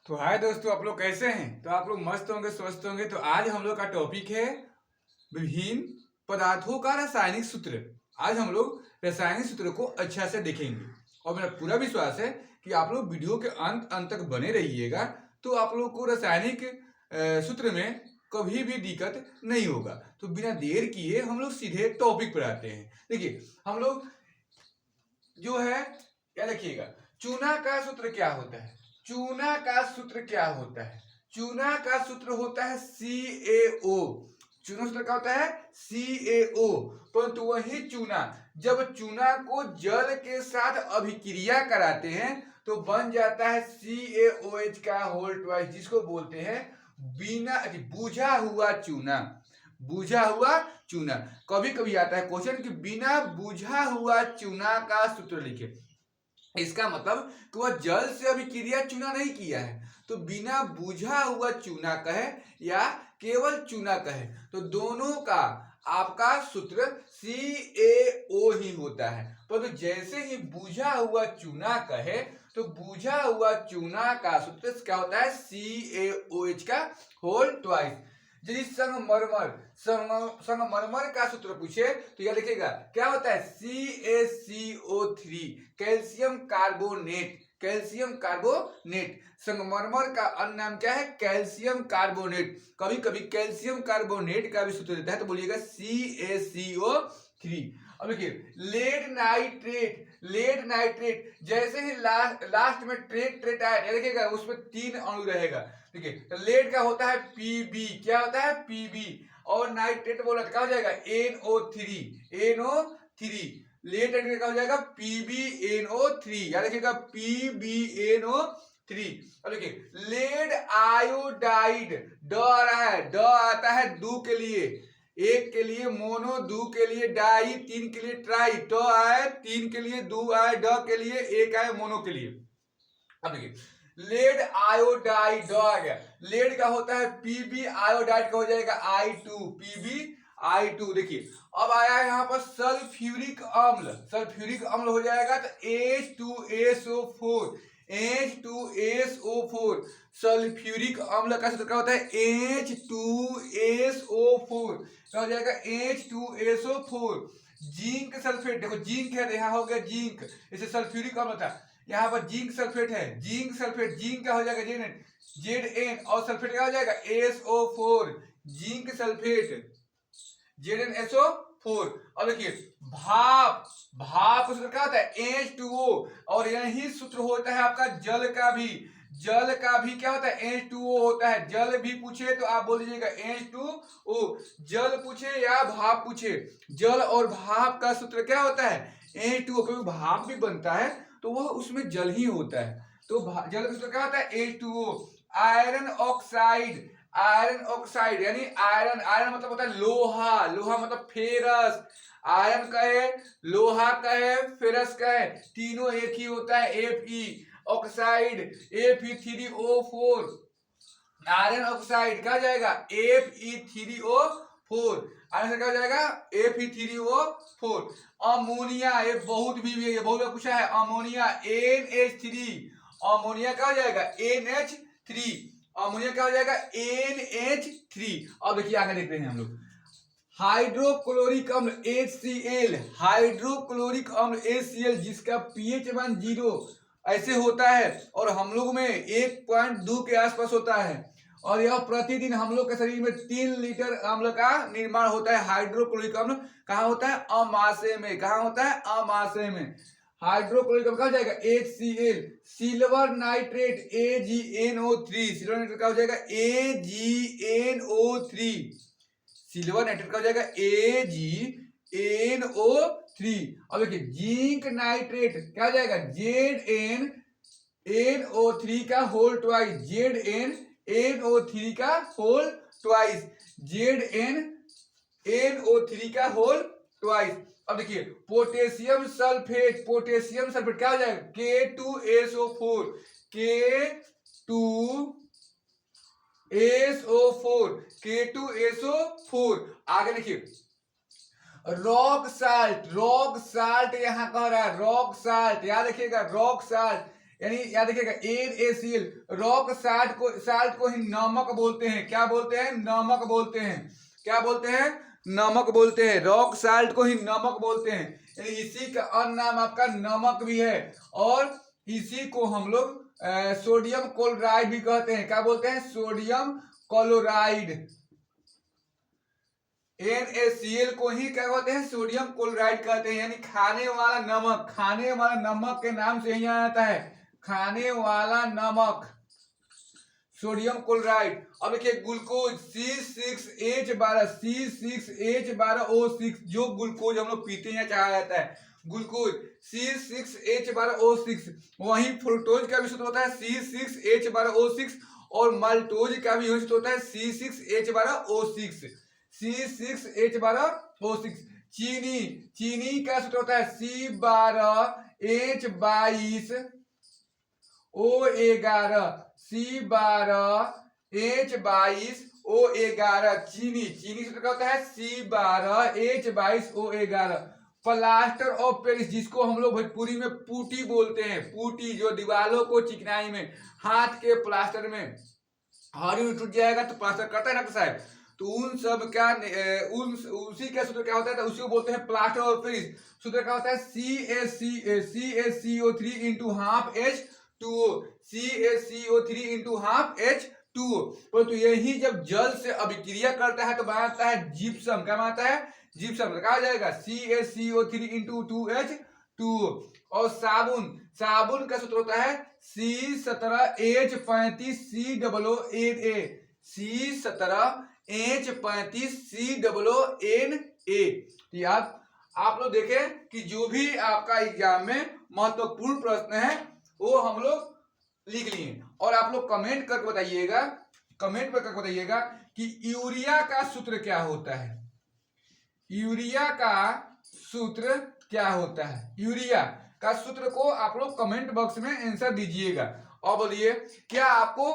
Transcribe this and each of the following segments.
तो हाय दोस्तों, आप लोग कैसे हैं? तो आप लोग मस्त होंगे, स्वस्थ होंगे। तो आज हम लोग का टॉपिक है विभिन्न पदार्थों का रासायनिक सूत्र। आज हम लोग रासायनिक सूत्र को अच्छा से देखेंगे और मेरा पूरा विश्वास है कि आप लोग वीडियो के अंत अंत तक बने रहिएगा, तो आप लोग को रासायनिक सूत्र में कभी भी दिक्कत नहीं होगा। तो बिना देर किए हम लोग सीधे टॉपिक पर आते हैं। देखिए, हम लोग जो है क्या लिखिएगा, चूना का सूत्र क्या होता है? चूना का सूत्र क्या होता है? चूना का सूत्र होता है CaO। चूना सूत्र क्या होता है? CaO। परंतु वही चूना, जब चूना को जल के साथ अभिक्रिया कराते हैं तो बन जाता है CaOH का होल ट्वाइस, जिसको बोलते हैं बिना बुझा हुआ चूना। बुझा हुआ चूना। कभी कभी आता है क्वेश्चन कि बिना बुझा हुआ चूना का सूत्र लिखे। इसका मतलब कि वह जल से अभिक्रिया चूना नहीं किया है, तो बिना बुझा हुआ चूना कहे या केवल चूना कहे, तो दोनों का आपका सूत्र CaO ही होता है। परंतु जैसे ही बुझा हुआ चूना कहे तो बुझा हुआ चूना का सूत्र क्या होता है? CaOH का होल ट्वाइस। यदि संगमरमर का सूत्र पूछे तो यह लिखेगा क्या होता है? CaCO3, calcium carbonate. Calcium carbonate. संगमरमर का अन्य नाम क्या है? Calcium carbonate. कभी कभी कैल्शियम कार्बोनेट का भी सूत्र देता है, तो बोलिएगा CaCO3। अब देखिए, लेड नाइट्रेट। लेड नाइट्रेट जैसे ही लास्ट में ट्रेट आया, देखिएगा उसमें 3 अणु रहेगा। देखिए, तो लेड का होता है Pb। क्या होता है? Pb। और नाइट्रेट बोला क्या हो जाएगा? NO3। लेड नाइट्रेट का हो जाएगा PbNO3। याद रखिएगा PbNO3। अब देखिए, लेड आयोडाइड। ड आ रहा है, ड आता है दू के लिए, एक के लिए मोनो, दू के लिए डाई, तीन के लिए ट्राई। ट आए तीन के लिए, दू आए ड के लिए, एक आए मोनो के लिए। अब देखिए, लेड आयोडाइड आ गया। लेड का होता है Pb, आयोडाइड का हो जाएगा I2, PbI2। देखिए, अब आया है यहाँ पर सल्फ्यूरिक अम्ल। सल्फ्यूरिक अम्ल हो जाएगा तो H2SO4। H2SO4। सल्फ्यूरिक अम्ल का सूत्र क्या होता है? H2SO4। क्या हो जाएगा? H2SO4। जिंक सल्फेट, देखो जिंक है, यहाँ हो गया जिंक, इसे सल्फ्यूरिक अम्ल था। यहाँ पर जिंक सल्फेट है, जिंक सल्फेट, जिंक क्या हो जाएगा? Zn, और सल्फेट क्या हो जाएगा? SO4। Zinc sulphate, ZnSO4। अब देखिए, भाप। भाप सूत्र क्या होता है? H2O। और यही सूत्र होता है आपका जल का भी। जल का भी क्या होता है? H2O होता है। जल भी पूछे तो आप बोल दीजिएगा H2O। जल पूछे या भाप पूछे, जल और भाप का सूत्र क्या होता है? H2O। क्योंकि भाप भी बनता है तो वह उसमें जल ही होता है, तो जल का सूत्र क्या होता है? H2O। Iron oxide. Iron oxide यानी आयरन, आयरन मतलब होता है लोहा, लोहा मतलब फेरस। आयरन कहे, लोहा कहे, फेरस कहे, तीनों एक ही होता है, Fe। Oxide Fe3O4। Iron oxide क्या जाएगा? Fe3O4। आयरन से क्या हो जाएगा? Fe3O4। अमोनिया, ये बहुत पूछा है। Ammonia NH3। अमोनिया क्या हो जाएगा? NH3। अमोनिया क्या हो जाएगा? NH3। अब देखिए आगे देखते हैं हम लोग, हाइड्रोक्लोरिक अम्ल HCl। हाइड्रोक्लोरिक अम्ल HCl जिसका pH मान 0 ऐसे होता है, और हम लोग में 1.2 के आसपास होता है, और यह प्रतिदिन हम लोग के शरीर में 3 लीटर अम्ल का निर्माण होता है। हाइड्रोक्लोरिक अम्ल कहाँ होता है? अमाशय में। कहाँ होता है? अमाशय में। हाइड्रोक्लोरिक अम्ल कहाँ जाएगा? HCl। Silver nitrate AgNO3। Silver nitrate क्या हो जाएगा? AgNO3। सिल्वर नाइट्रेट का हो जाएगा AgNO3। अब देखिए, जिंक नाइट्रेट क्या हो जाएगा? ZnNO3 का होल ट्वाइस। ZnNO3 का होल ट्वाइस। ZnNO3 का होल ट्वाइस। अब देखिए, पोटेशियम सल्फेट। पोटेशियम सल्फेट क्या हो जाएगा? K2SO4। K2SO4। K2SO4। आगे देखिए, रॉक साल्ट। रॉक साल्ट यहां कह रहा है, रॉक साल्ट याद रखिएगा, रॉक साल्ट यानी याद रखिएगा NaCl, रॉक साल्ट को ही नमक बोलते हैं। क्या बोलते हैं? नमक बोलते हैं। क्या बोलते हैं? नमक बोलते हैं। रॉक साल्ट को ही नमक बोलते हैं। यानी इसी का अन्य नाम आपका नमक भी है, और इसी को हम लोग सोडियम क्लोराइड भी कहते हैं। क्या बोलते हैं? Sodium chloride. NaCl को ही क्या कहते हैं? सोडियम क्लोराइड कहते हैं। यानी खाने वाला नमक। खाने वाला नमक के नाम से यहाँ आता है, खाने वाला नमक, सोडियम क्लोराइड। अब देखिए ग्लूकोज C6H12O6, जो ग्लूकोज हम लोग पीते हैं चाहा जाता है, ग्लूकोज C6H12O6। वहीं फ्रुक्टोज का भी सूत्र होता है C6H12O6, और माल्टोज का भी सूत्र होता है C6H12O6। C6H12O6। चीनी का सूत्र होता है C12H22O11, C12H22O11। चीनी सूत्र का होता है C12H22O11। प्लास्टर ऑफ पेरिस, जिसको हम लोग भोजपुरी में पुटी बोलते हैं, पुटी, जो दीवारों को चिकनाई में, हाथ के प्लास्टर में हरी टूट जाएगा तो प्लास्टर करता है ना साहब, तो उन सब का उसी का सूत्र क्या होता है? उसी को बोलते हैं प्लास्टर ऑफ पेरिस। सूत्र क्या होता है? CaCO3 into half H2O, CaCO3 into half H2O। परंतु यही जब जल से अभिक्रिया करता है तो बनाता है जिप्सम। क्या बनाता है? जिप्सम। कहा जाएगा CaCO3 into 2H2O। और साबुन का सूत्र होता है C17H35COONA, C17H35COONA। याद आप लोग देखें कि जो भी आपका एग्जाम में महत्वपूर्ण प्रश्न है वो हम लोग लिख लिए, और आप लोग कमेंट करके बताइएगा, कि यूरिया का सूत्र क्या होता है। यूरिया का सूत्र क्या होता है? यूरिया का सूत्र को आप लोग कमेंट बॉक्स में आंसर दीजिएगा। और बोलिए, क्या आपको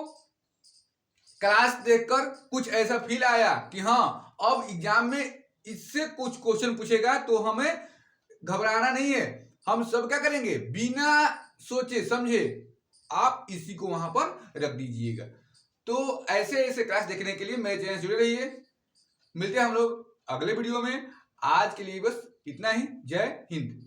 क्लास देखकर कुछ ऐसा फील आया कि हाँ अब एग्जाम में इससे कुछ क्वेश्चन पूछेगा तो हमें घबराना नहीं है, हम सब क्या करेंगे, बिना सोचे समझे आप इसी को वहां पर रख दीजिएगा। तो ऐसे क्लास देखने के लिए मेरे चैनल से जुड़े रहिए। मिलते हैं हम लोग अगले वीडियो में। आज के लिए बस इतना ही। जय हिंद।